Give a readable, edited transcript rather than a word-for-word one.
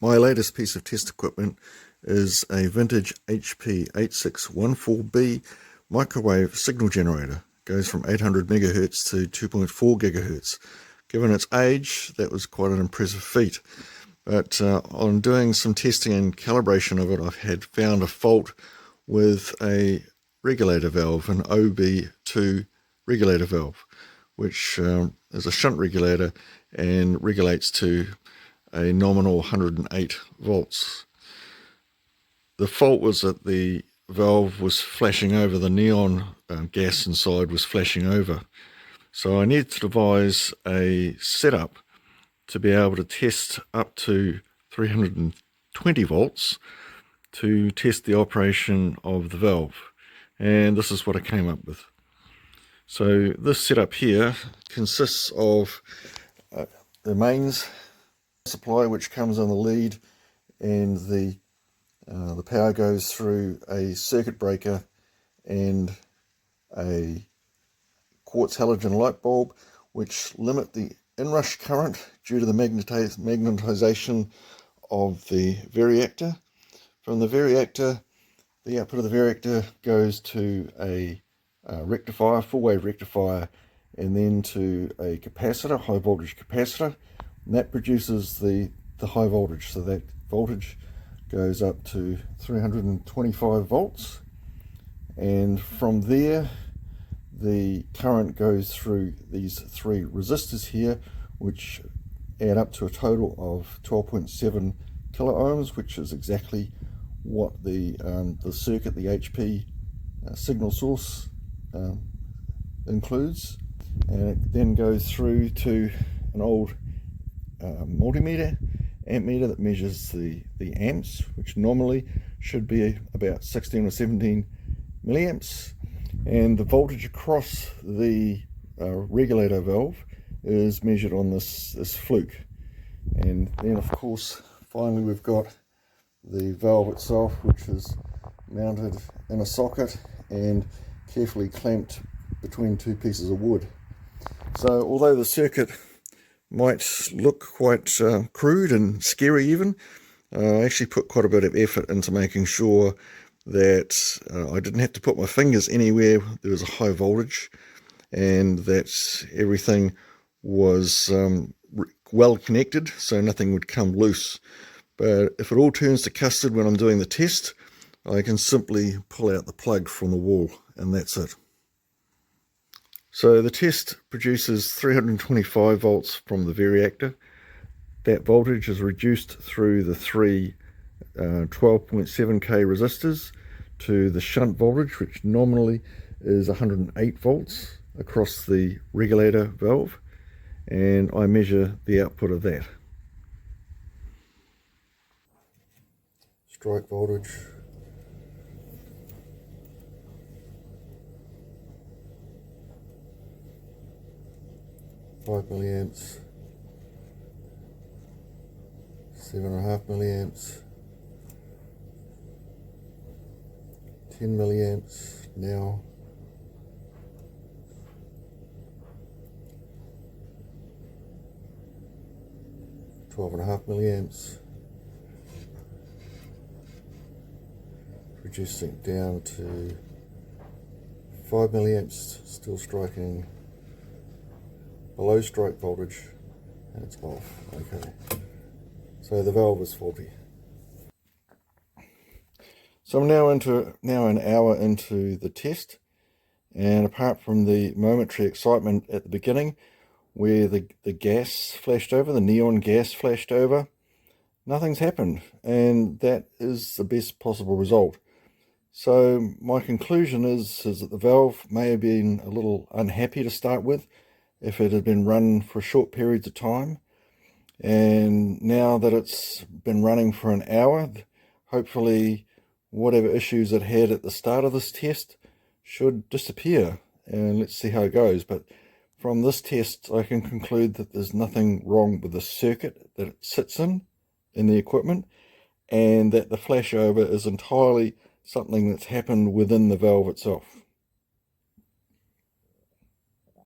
My latest piece of test equipment is a vintage HP 8614B microwave signal generator. It goes from 800 megahertz to 2.4 gigahertz. Given its age, that was quite an impressive feat. But on doing some testing and calibration of it, I had found a fault with a regulator valve, an OB2 regulator valve, which is a shunt regulator and regulates to a nominal 108 volts. The fault was that the valve was flashing over, the neon gas inside was flashing over. So I needed to devise a setup to be able to test up to 320 volts to test the operation of the valve. And this is what I came up with. So this setup here consists of the mains supply, which comes on the lead, and the power goes through a circuit breaker and a quartz halogen light bulb, which limit the inrush current due to the magnetization of the variactor. From the variactor, the output of the variactor goes to a rectifier, full wave rectifier, and then to a capacitor, high voltage capacitor, and that produces the high voltage. So that voltage goes up to 325 volts, and from there the current goes through these three resistors here, which add up to a total of 12.7 kilo ohms, which is exactly what the circuit, the HP signal source includes. And it then goes through to an old multimeter, amp meter, that measures the amps, which normally should be about 16 or 17 milliamps, and the voltage across the regulator valve is measured on this fluke. And then of course finally we've got the valve itself, which is mounted in a socket and carefully clamped between two pieces of wood. So although the circuit might look quite crude and scary even, I actually put quite a bit of effort into making sure that I didn't have to put my fingers anywhere there was a high voltage, and that everything was well connected so nothing would come loose. But if it all turns to custard when I'm doing the test, I can simply pull out the plug from the wall, and that's it. So the test produces 325 volts from the variactor. That voltage is reduced through the three 12.7k resistors to the shunt voltage, which nominally is 108 volts across the regulator valve, and I measure the output of that. Strike voltage, five milliamps, 7.5 milliamps, 10 milliamps now, 12.5 milliamps, reducing down to 5 milliamps, still striking below strike voltage, and it's off. Okay, so the valve is faulty. So I'm now an hour into the test, and apart from the momentary excitement at the beginning where the gas flashed over, the neon gas flashed over, nothing's happened, and that is the best possible result. So my conclusion is that the valve may have been a little unhappy to start with if it had been run for short periods of time, and now that it's been running for an hour, hopefully whatever issues it had at the start of this test should disappear, and let's see how it goes. But from this test I can conclude that there's nothing wrong with the circuit that it sits in the equipment, and that the flashover is entirely something that's happened within the valve itself.